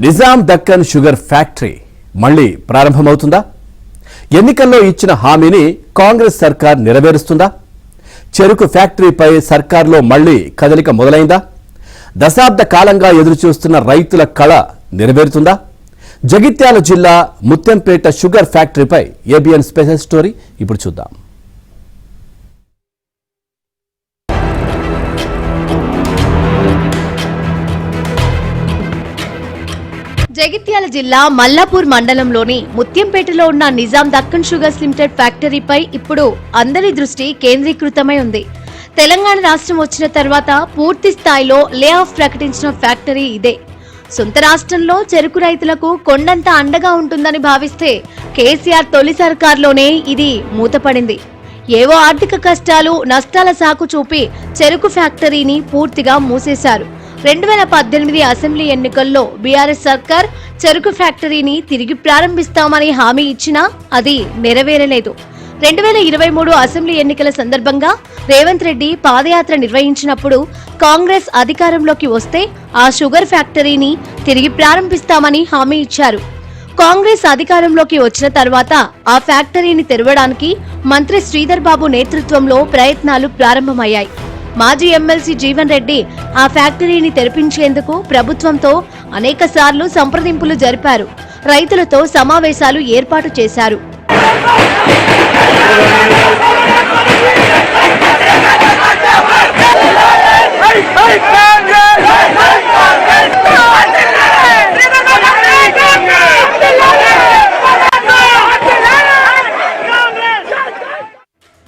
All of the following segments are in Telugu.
నిజాం దక్కన్ షుగర్ ఫ్యాక్టరీ మళ్లీ ప్రారంభమవుతుందా? ఎన్నికల్లో ఇచ్చిన హామీని కాంగ్రెస్ సర్కార్ నెరవేరుస్తుందా? చెరుకు ఫ్యాక్టరీపై సర్కార్లో మళ్లీ కదలిక మొదలైందా? దశాబ్ద కాలంగా ఎదురుచూస్తున్న రైతుల కళ నెరవేరుతుందా? జగిత్యాల జిల్లా ముత్యంపేట షుగర్ ఫ్యాక్టరీపై ఏబిఎన్ స్పెషల్ స్టోరీ ఇప్పుడు చూద్దాం. జగిత్యాల జిల్లా మల్లాపూర్ మండలంలోని ముత్యంపేటలో ఉన్న నిజాం దక్కన్ షుగర్స్ లిమిటెడ్ ఫ్యాక్టరీపై ఇప్పుడు అందరి దృష్టి కేంద్రీకృతమై ఉంది. తెలంగాణ రాష్ట్రం వచ్చిన తర్వాత పూర్తి స్థాయిలో లే ఆఫ్ ప్రకటించిన ఫ్యాక్టరీ ఇదే. సొంత రాష్ట్రంలో చెరుకు రైతులకు కొండంత అండగా ఉంటుందని భావిస్తే కేసీఆర్ తొలి సర్కార్లోనే ఇది మూతపడింది. ఏవో ఆర్థిక కష్టాలు నష్టాల సాకు చూపి చెరుకు ఫ్యాక్టరీని పూర్తిగా మూసేశారు. 2018 అసెంబ్లీ ఎన్నికల్లో బీఆర్ఎస్ సర్కార్ చెరుకు ఫ్యాక్టరీని తిరిగి ప్రారంభిస్తామని హామీ ఇచ్చినా అది నెరవేరలేదు. 2023 అసెంబ్లీ ఎన్నికల సందర్భంగా రేవంత్ రెడ్డి పాదయాత్ర నిర్వహించినప్పుడు కాంగ్రెస్ అధికారంలోకి వస్తే ఆ షుగర్ ఫ్యాక్టరీని తిరిగి ప్రారంభిస్తామని హామీ ఇచ్చారు. కాంగ్రెస్ అధికారంలోకి వచ్చిన తర్వాత ఆ ఫ్యాక్టరీని తెరవడానికి మంత్రి శ్రీధర్ బాబు నేతృత్వంలో ప్రయత్నాలు ప్రారంభమయ్యాయి. మాజీ ఎమ్మెల్సీ జీవన్ రెడ్డి ఆ ఫ్యాక్టరీని తెరిపించేందుకు ప్రభుత్వంతో అనేకసార్లు సంప్రదింపులు జరిపారు. రైతులతో సమావేశాలు ఏర్పాటు చేశారు.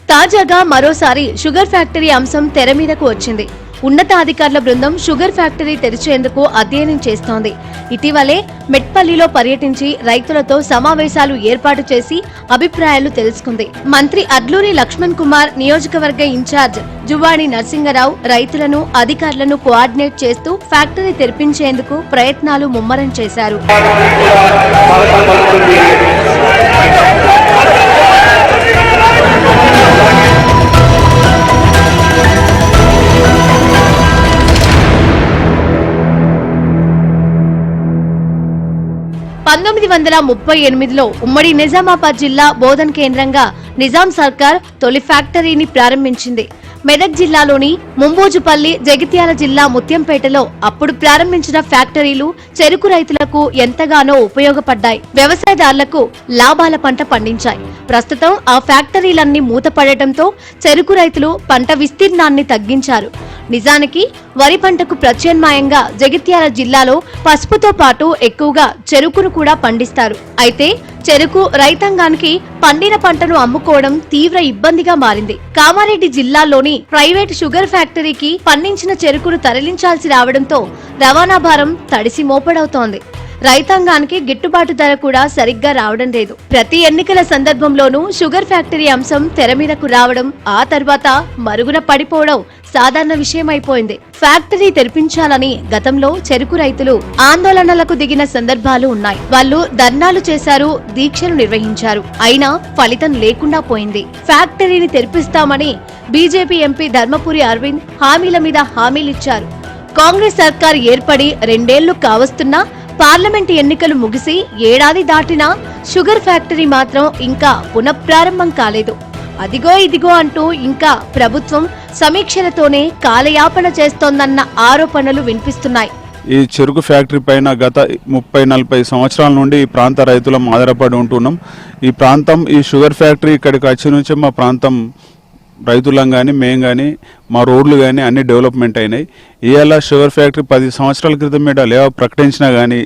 తాజాగా మరోసారి షుగర్ ఫ్యాక్టరీ అంశం తెర మీదకు వచ్చింది. ఉన్నతాధికారుల బృందం షుగర్ ఫ్యాక్టరీ తెరిచేందుకు అధ్యయనం చేస్తోంది. ఇటీవలే మెట్పల్లిలో పర్యటించి రైతులతో సమావేశాలు ఏర్పాటు చేసి అభిప్రాయాలు తెలుసుకుంది. మంత్రి అడ్లూరి లక్ష్మణ్ కుమార్, నియోజకవర్గ ఇన్ఛార్జ్ జువ్వాణి నరసింగరావు రైతులను అధికారులను కోఆర్డినేట్ చేస్తూ ఫ్యాక్టరీ తెరిపించేందుకు ప్రయత్నాలు ముమ్మరం చేశారు. 1938లో ఉమ్మడి నిజామాబాద్ జిల్లా బోధన్ కేంద్రంగా నిజాం సర్కార్ తొలి ఫ్యాక్టరీని ప్రారంభించింది. మెదక్ జిల్లాలోని ముంబోజుపల్లి, జగిత్యాల జిల్లా ముత్యంపేటలో అప్పుడు ప్రారంభించిన ఫ్యాక్టరీలు చెరుకు రైతులకు ఎంతగానో ఉపయోగపడ్డాయి. వ్యవసాయదారులకు లాభాల పంట పండించాయి. ప్రస్తుతం ఆ ఫ్యాక్టరీలన్నీ మూతపడటంతో చెరుకు రైతులు పంట విస్తీర్ణాన్ని తగ్గించారు. నిజానికి వరి పంటకు ప్రత్యామ్నాయంగా జగిత్యాల జిల్లాలో పసుపుతో పాటు ఎక్కువగా చెరుకును కూడా పండిస్తారు. అయితే చెరుకు రైతాంగానికి పండిన పంటను అమ్ముకోవడం తీవ్ర ఇబ్బందిగా మారింది. కామారెడ్డి జిల్లాలోని ప్రైవేట్ షుగర్ ఫ్యాక్టరీకి పండించిన చెరుకును తరలించాల్సి రావడంతో రవాణా భారం తడిసి మోపడవుతోంది. రైతాంగానికి గిట్టుబాటు ధర కూడా సరిగ్గా రావడం లేదు. ప్రతి ఎన్నికల సందర్భంలోనూ షుగర్ ఫ్యాక్టరీ అంశం తెర మీదకు రావడం, ఆ తర్వాత మరుగున పడిపోవడం సాధారణ విషయమైపోయింది. ఫ్యాక్టరీ తెరిపించాలని గతంలో చెరుకు రైతులు ఆందోళనలకు దిగిన సందర్భాలు ఉన్నాయి. వాళ్ళు ధర్నాలు చేశారు, దీక్షలు నిర్వహించారు. అయినా ఫలితం లేకుండా పోయింది. ఫ్యాక్టరీని తెరిపిస్తామని బీజేపీ ఎంపీ ధర్మపురి అరవింద్ హామీల మీద హామీలిచ్చారు. కాంగ్రెస్ సర్కార్ ఏర్పడి 2 ఏళ్లు కావస్తున్నా పార్లమెంటు ఎన్నికలు ముగిసి ఏడాది దాటినా షుగర్ ఫ్యాక్టరీ మాత్రం ఇంకా పునఃప్రారంభం కాలేదు. అదిగో ఇదిగో అంటూ ఇంకా ప్రభుత్వం సమీక్షలతోనే కాలయాపన చేస్తోందన్న ఆరోపణలు వినిపిస్తున్నాయి. ఈ చెరుకు ఫ్యాక్టరీ పైన గత 30-40 సంవత్సరాల నుండి ఈ ప్రాంత రైతులం ఆధారపడి ఉంటున్నాం. ఈ ప్రాంతం, ఈ షుగర్ ఫ్యాక్టరీ ఇక్కడికి వచ్చి నుంచే మా ప్రాంతం రైతులం కానీ మేము కానీ మా రోడ్లు కానీ అన్ని డెవలప్మెంట్ అయినాయి. ఇవాళ షుగర్ ఫ్యాక్టరీ 10 సంవత్సరాల క్రితం మీద లేవా ప్రకటించినా కానీ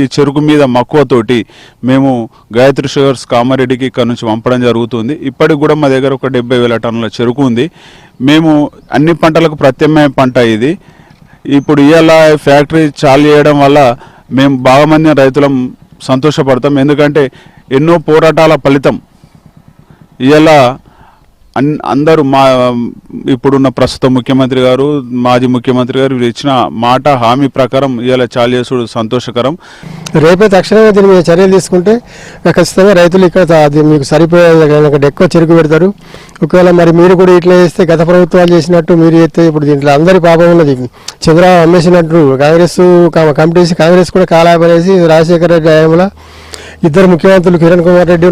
ఈ చెరుకు మీద మక్కువతోటి మేము గాయత్రి షుగర్స్ కామారెడ్డికి ఇక్కడ నుంచి పంపడం జరుగుతుంది. ఇప్పటికి కూడా మా దగ్గర ఒక 70,000 టన్నుల చెరుకు ఉంది. మేము అన్ని పంటలకు ప్రత్యామ్నాయ పంట ఇది. ఇప్పుడు ఇవాళ ఫ్యాక్టరీ చాలు చేయడం వల్ల మేము బాగా మంది రైతులం సంతోషపడతాం. ఎందుకంటే ఎన్నో పోరాటాల ఫలితం ఇవాళ అందరూ ఇప్పుడున్న ప్రస్తుత ముఖ్యమంత్రి గారు, మాజీ ముఖ్యమంత్రి గారు వీరు ఇచ్చిన మాట హామీ ప్రకారం ఇలా చాలు చేసుడు సంతోషకరం. రేపే తక్షణమే దీని మీద చర్యలు తీసుకుంటే ఖచ్చితంగా రైతులు ఇక్కడ అది మీకు సరిపోయే ఎక్కువ చెరుకు పెడతారు. ఒకవేళ మరి మీరు కూడా ఇట్లా చేస్తే గత ప్రభుత్వాలు చేసినట్టు మీరు చేస్తే ఇప్పుడు దీంట్లో అందరి పాపం ఉన్నది. చంద్రబాబు అమ్మేసినట్టు కాంగ్రెస్ కమిటీ కాంగ్రెస్ కూడా కాలాపనేసి రాజశేఖర రెడ్డి టైంలో ఇద్దరు ముఖ్యమంత్రులు కిరణ్ కుమార్ రెడ్డి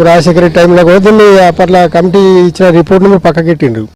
రాజశేఖర రెడ్డి టైంలో కూడా దీన్ని అప్పట్లో కమిటీ ఇచ్చిన రిపోర్ట్ను పక్కకెట్టిండ్రు.